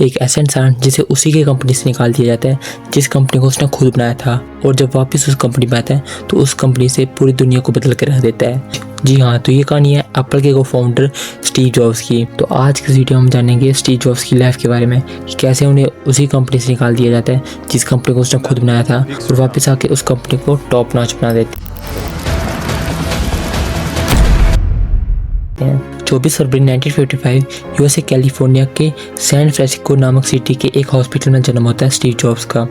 एक ऐसा इंसान जिसे उसी की कंपनी से निकाल दिया जाता है जिस कंपनी को उसने खुद बनाया था, और जब वापस उस कंपनी में आता है तो उस कंपनी से पूरी दुनिया को बदल कर रख देता है। जी हाँ, तो ये कहानी है एप्पल के को फाउंडर स्टीव जॉब्स की। तो आज की वीडियो हम जानेंगे स्टीव जॉब्स की लाइफ के बारे में कि कैसे उन्हें उसी कंपनी से निकाल दिया जाता है जिस कंपनी को उसने खुद बनाया था, और वापस आके उस कंपनी को टॉप नॉच बना देते हैं। 24 फरवरी 1955 यूएसए कैलिफोर्निया के सैन फ्रांसिस्को नामक सिटी के एक हॉस्पिटल में जन्म होता है स्टीव जॉब्स का।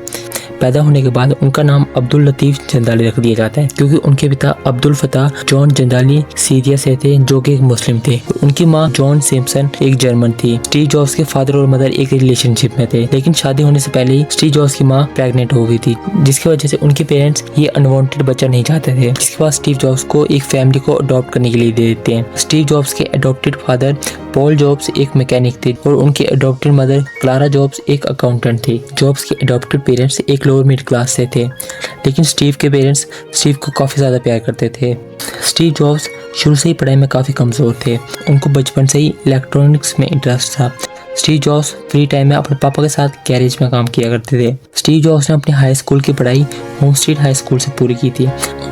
पैदा होने के बाद उनका नाम अब्दुल लतीफ जंदाली रख दिया जाता है, क्योंकि उनके पिता अब्दुल फताह जॉन जंदाली सीरिया से थे, जो कि एक मुस्लिम थे। उनकी मां जॉन सिम्पसन एक जर्मन थी। स्टीव जॉब्स के फादर और मदर एक रिलेशनशिप में थे, लेकिन शादी होने से पहले ही स्टीव जॉब्स की मां प्रेग्नेंट हो गई थी, जिसकी वजह से उनके पेरेंट्स ये अनवांटेड बच्चा नहीं चाहते थे। जिसके बाद स्टीव जॉब्स को एक फैमिली को अडॉप्ट करने के लिए दे देते हैं। स्टीव जॉब्स के अडॉप्टेड फादर पॉल जॉब्स एक मैकेनिक थे और उनके अडॉप्टेड मदर क्लारा जॉब्स एक अकाउंटेंट थी। जॉब्स के अडॉप्टेड पेरेंट्स एक लोअर मिडिल क्लास से थे, लेकिन स्टीव के पेरेंट्स स्टीव को काफ़ी ज़्यादा प्यार करते थे। स्टीव जॉब्स शुरू से ही पढ़ाई में काफ़ी कमज़ोर थे। उनको बचपन से ही इलेक्ट्रॉनिक्स में इंटरेस्ट था। स्टीव जॉब्स फ्री टाइम में अपने पापा के साथ गैरेज में काम किया करते थे। स्टीव जॉब्स ने अपनी हाई स्कूल की पढ़ाई होम स्ट्रीट हाई स्कूल से पूरी की थी।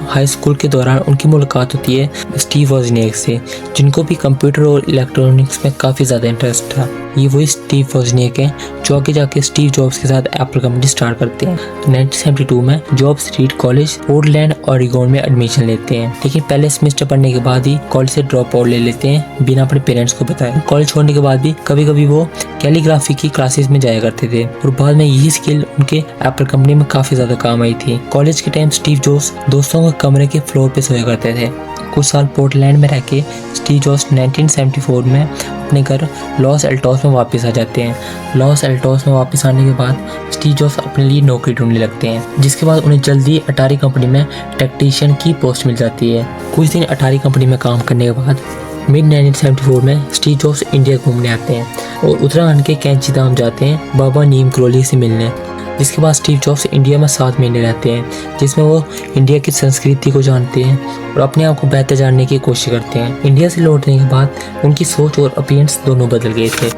हाई स्कूल के दौरान उनकी मुलाकात होती है स्टीव वॉजनिएक से, जिनको भी कंप्यूटर और इलेक्ट्रॉनिक्स में काफ़ी ज़्यादा इंटरेस्ट था। ये वही स्टीव वॉजनिएक हैं जो आगे जाके स्टीव जॉब्स के साथ एप्पल कंपनी स्टार्ट करते हैं। 1972 में जॉब्स रीड कॉलेज पोर्टलैंड ऑरिगोन में एडमिशन लेते हैं, लेकिन पहले सेमेस्टर पढ़ने के बाद ही कॉलेज से ड्रॉप आउट ले लेते हैं बिना अपने पेरेंट्स को बताए। कॉलेज छोड़ने के बाद भी कभी कभी वो कैलीग्राफी की क्लासेस में जाया करते थे, और बाद में यही स्किल उनके एप्पल कंपनी में काफ़ी ज़्यादा काम आई थी। कॉलेज के टाइम स्टीव जॉब्स दोस्तों के कमरे के फ्लोर पे सोया करते थे। कुछ साल पोर्टलैंड में रह के स्टीव जॉब्स 1974 में अपने घर लॉस एल्टोस में वापस आ जाते हैं। लॉस एल्टोस में वापस आने के बाद स्टीव जॉब्स अपने लिए नौकरी ढूंढने लगते हैं, जिसके बाद उन्हें जल्दी अटारी कंपनी में टेक्नीशियन की पोस्ट मिल जाती है। कुछ दिन अटारी कंपनी में काम करने के बाद मिड 1974 में स्टीव जॉब्स इंडिया घूमने आते हैं और उत्तराखंड के कैंची धाम जाते हैं बाबा नीम करोली से मिलने। जिसके बाद स्टीव जॉब्स इंडिया में 7 महीने रहते हैं, जिसमें वो इंडिया की संस्कृति को जानते हैं और अपने आप को बेहतर जानने की कोशिश करते हैं। इंडिया से लौटने के बाद उनकी सोच और अपीयरेंस दोनों बदल गए थे,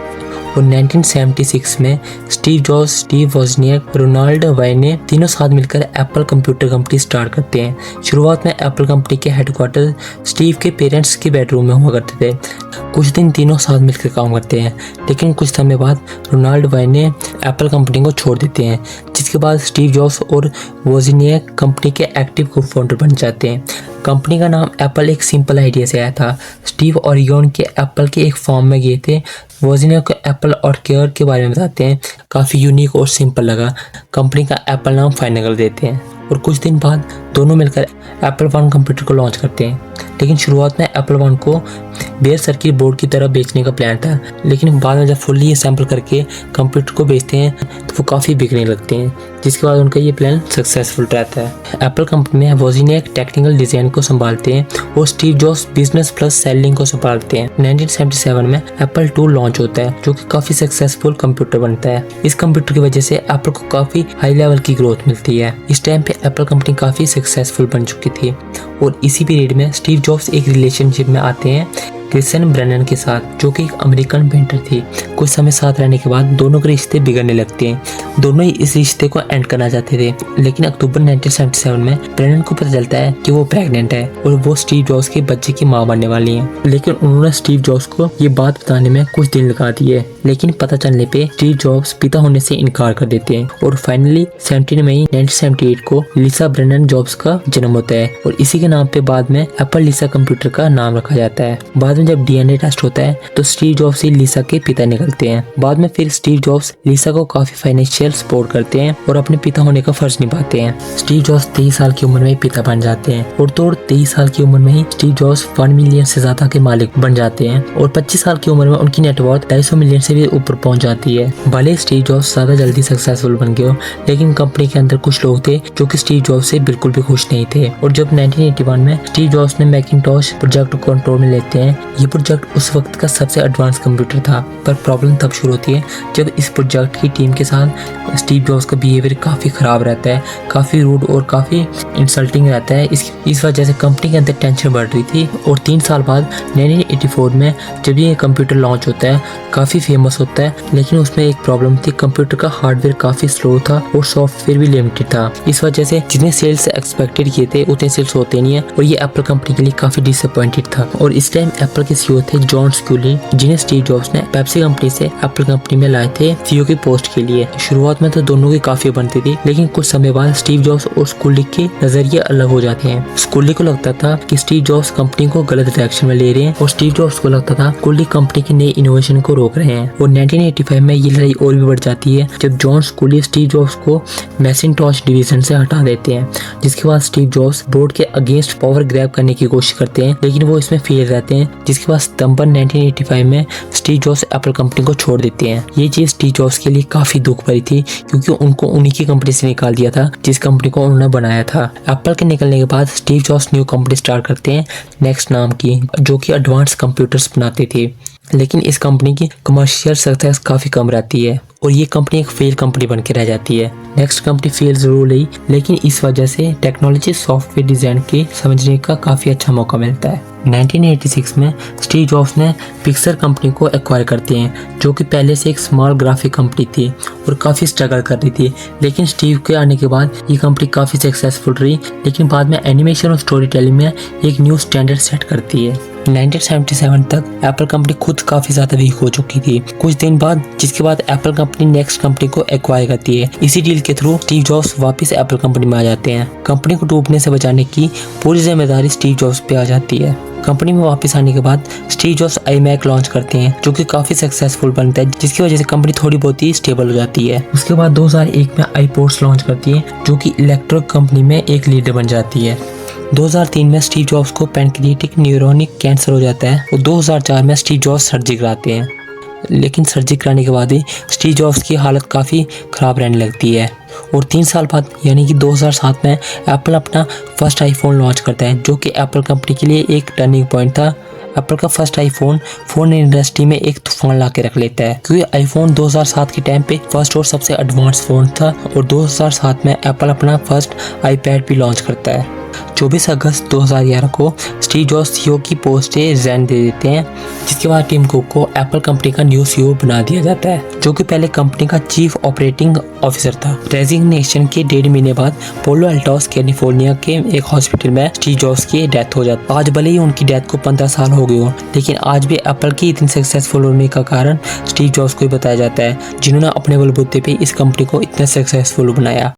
और 1976 में Steve Jobs, Steve Wozniak, Ronald Wayne तीनों साथ मिलकर एप्पल कंप्यूटर कंपनी स्टार्ट करते हैं। शुरुआत में एप्पल कंपनी के हेडक्वार्टर स्टीव के पेरेंट्स के बेडरूम में हुआ करते थे। कुछ दिन तीनों साथ मिलकर काम करते हैं, लेकिन कुछ समय बाद रोनाल्ड वायने एप्पल कंपनी को छोड़ देते हैं, जिसके बाद स्टीव जॉब्स और वॉजनिएक कंपनी के एक्टिव को फाउंडर बन जाते हैं। कंपनी का नाम एप्पल एक सिंपल आइडिया से आया था। स्टीव ओरिगोन के एप्पल के एक फॉर्म में गए थे। वॉजनिएक को एप्पल और केयर के बारे में बताते हैं। काफ़ी यूनिक और सिंपल लगा। कंपनी का एप्पल नाम फाइनल कर देते हैं, और कुछ दिन बाद दोनों मिलकर एप्पल वन कंप्यूटर को लॉन्च करते हैं। लेकिन शुरुआत में एप्पल वन को बेयर सर्किट बोर्ड की तरह बेचने का प्लान था, लेकिन बाद में जब फुल्ली असेंबल करके कंप्यूटर को बेचते हैं तो वो काफ़ी बिकने लगते हैं, जिसके बाद उनका ये प्लान सक्सेसफुल रहता है। एप्पल कंपनी में वॉजनिएक टेक्निकल डिज़ाइन को संभालते हैं और Steve jobs business plus selling को संभालते हैं। 1977 में एप्पल 2 लॉन्च होता है, जो कि काफ़ी सक्सेसफुल कंप्यूटर बनता है। इस कंप्यूटर की वजह से एप्पल को काफ़ी हाई लेवल की ग्रोथ मिलती है। इस टाइम पे एप्पल कंपनी काफ़ी सक्सेसफुल बन चुकी थी, और इसी पीरियड में स्टीव जॉब्स एक रिलेशनशिप में आते हैं क्रिस्टियन ब्रेनन के साथ, जो कि एक अमेरिकन पेंटर थी। कुछ समय साथ रहने के बाद दोनों के रिश्ते बिगड़ने लगते हैं। दोनों ही इस रिश्ते को एंड करना चाहते थे, लेकिन अक्टूबर 1977 में ब्रेनन को पता चलता है कि वो प्रेग्नेंट है और वो स्टीव जॉब्स के बच्चे की मां बनने वाली है। लेकिन उन्होंने स्टीव जॉब्स को ये बात बताने में कुछ दिन लगा दिए, लेकिन पता चलने पे स्टीव जॉब्स पिता होने से इनकार कर देते हैं, और फाइनली 17 मई 1978 को लिसा ब्रेनन जॉब्स का जन्म होता है, और इसी के नाम पे बाद में एप्पल लिसा कंप्यूटर का नाम रखा जाता है। बाद में जब डीएनए टेस्ट होता है तो स्टीव जॉब्स ही लिसा के पिता निकलते हैं। बाद में फिर स्टीव जॉब्स लिसा को काफी फाइनेंशियल सपोर्ट करते हैं और अपने पिता होने का फर्ज निभाते हैं। स्टीव जॉब्स 23 साल की उम्र में पिता बन जाते हैं, और तो 23 साल की उम्र में ही स्टीव जॉब्स 1 मिलियन से ज्यादा के मालिक बन जाते हैं, और 25 साल की उम्र में उनकी नेटवर्थ 250 मिलियन से भी ऊपर पहुंच जाती है। भले स्टीव जॉब्स ज्यादा जल्दी सक्सेसफुल बन गए हो, लेकिन कंपनी के अंदर कुछ लोग थे जो कि स्टीव जॉब्स से बिल्कुल भी खुश नहीं थे, और जब 1981 में स्टीव जॉब्स ने मैकिंटॉश प्रोजेक्ट को कंट्रोल में लेते हैं, ये प्रोजेक्ट उस वक्त का सबसे एडवांस कंप्यूटर था, पर प्रॉब्लम तब शुरू होती है जब इस प्रोजेक्ट की टीम के साथ स्टीव जॉब्स का बिहेवियर काफ़ी ख़राब रहता है, काफ़ी रूड और काफ़ी इंसल्टिंग रहता है। इस वजह से कंपनी के अंदर टेंशन बढ़ रही थी और 3 साल बाद 1984 में जब ये कंप्यूटर लॉन्च होता है, काफ़ी फेमस होता है, लेकिन उसमें एक प्रॉब्लम थी, कंप्यूटर का हार्डवेयर काफ़ी स्लो था और सॉफ्टवेयर भी लिमिटेड था। इस वजह से जितने सेल्स एक्सपेक्टेड किए थे उतने सेल्स होते नहीं है और ये एप्पल कंपनी के लिए काफ़ी डिसअपॉइंटेड था। और इस टाइम एप्पल के सीईओ थे जॉन स्क्यूली, जिन्हें स्टीव जॉब्स ने पेप्सी कंपनी से एप्पल कंपनी में लाए थे सीईओ की पोस्ट के लिए। शुरुआत में तो दोनों की काफ़ी बनती थी, लेकिन कुछ समय बाद स्टीव जॉब्स और स्कूली के नजरिए अलग हो जाते हैं। स्कूली को लगता था कि स्टीव जॉब्स कंपनी को गलत डायरेक्शन में ले रहे हैं और स्टीव जॉब्स को लगता था स्कूली कंपनी की नई इनोवेशन को रोक रहे हैं। और 1985 में ये लड़ाई और भी बढ़ जाती है जब जॉन स्कूली स्टीव जॉब्स को मैकिन्टॉश डिवीजन से हटा देते हैं, जिसके बाद स्टीव जॉब्स बोर्ड के अगेंस्ट पावर ग्रैब करने की कोशिश करते हैं, लेकिन वो इसमें फेल रहते हैं, जिसके बाद सितंबर 1985 में स्टीव जॉब्स एप्पल कंपनी को छोड़ देते हैं। ये चीज स्टीव जॉब्स के लिए काफी दुख भरी थी, क्योंकि उनको उन्हीं की कंपनी से निकाल दिया था जिस कंपनी को उन्होंने बनाया था। एप्पल के निकलने के बाद Steve jobs new company start करते हैं नेक्स्ट नाम की, जो कि एडवांस कंप्यूटर्स बनाती थी, लेकिन इस कंपनी की कमर्शियल सक्सेस काफी कम रहती है और ये कंपनी एक फेल कंपनी बन के रह जाती है। नेक्स्ट कंपनी फेल जरूर रही, लेकिन इस वजह से टेक्नोलॉजी सॉफ्टवेयर डिजाइन के समझने का काफी अच्छा मौका मिलता है। 1986 में स्टीव जॉब्स ने पिक्सर कंपनी को एक्वायर करते हैं, जो कि पहले से एक स्मॉल ग्राफिक कंपनी थी और काफ़ी स्ट्रगल कर रही थी, लेकिन स्टीव के आने के बाद ये कंपनी काफ़ी सक्सेसफुल रही, लेकिन बाद में एनिमेशन और स्टोरी टेलिंग में एक न्यू स्टैंडर्ड सेट करती है। 1977 तक एप्पल कंपनी खुद काफ़ी ज़्यादा वीक हो चुकी थी। कुछ दिन बाद जिसके बाद एप्पल कंपनी नेक्स्ट कंपनी को एक्वायर करती है। इसी डील के थ्रू स्टीव जॉब्स वापस एप्पल कंपनी में आ जाते हैं। कंपनी को डूबने से बचाने की पूरी जिम्मेदारी स्टीव जॉब्स पे आ जाती है। कंपनी में वापस आने के बाद स्टीव जॉब्स iMac लॉन्च करते हैं, जो कि काफ़ी सक्सेसफुल बनता है, जिसकी वजह से कंपनी थोड़ी बहुत ही स्टेबल हो जाती है। उसके बाद 2001 में iPods लॉन्च करती है, जो कि इलेक्ट्रिक कंपनी में एक लीडर बन जाती है। 2003 में स्टीव जॉब्स को पैनक्रियाटिक न्यूरोनिक कैंसर हो जाता है और 2004 में स्टीव जॉब्स सर्जरी कराते हैं, लेकिन सर्जरी कराने के बाद ही स्टीव जॉब्स की हालत काफ़ी ख़राब रहने लगती है और 3 साल बाद यानी कि 2007 में एप्पल अपना फर्स्ट आईफोन लॉन्च करता है, जो कि एप्पल कंपनी के लिए एक टर्निंग पॉइंट था। एप्पल का फर्स्ट आईफोन फोन इंडस्ट्री में एक तूफान ला के रख लेता है, क्योंकि आईफोन 2007 के टाइम पे फर्स्ट और सबसे एडवांस फोन था और 2007 में एप्पल अपना फर्स्ट आईपैड भी लॉन्च करता है। 24 अगस्त 2011 को स्टीव जॉब्स सीईओ की पोस्ट से रिजाइन दे देते हैं, जिसके बाद टिम कुक को एप्पल कंपनी का न्यू सीईओ बना दिया जाता है, जो कि पहले कंपनी का चीफ ऑपरेटिंग ऑफिसर था। रेजिग्नेशन के 1.5 महीने बाद पोलो अल्टोस कैलिफोर्निया के एक हॉस्पिटल में स्टीव जॉब्स की डेथ हो जाती है। आज भले ही उनकी डेथ को 15 साल हो गए हो, लेकिन आज भी एप्पल की इतनी सक्सेसफुल होने का कारण स्टीव जॉब्स को ही बताया जाता है, जिन्होंने अपने बलबूते पे इस कंपनी को इतना सक्सेसफुल बनाया।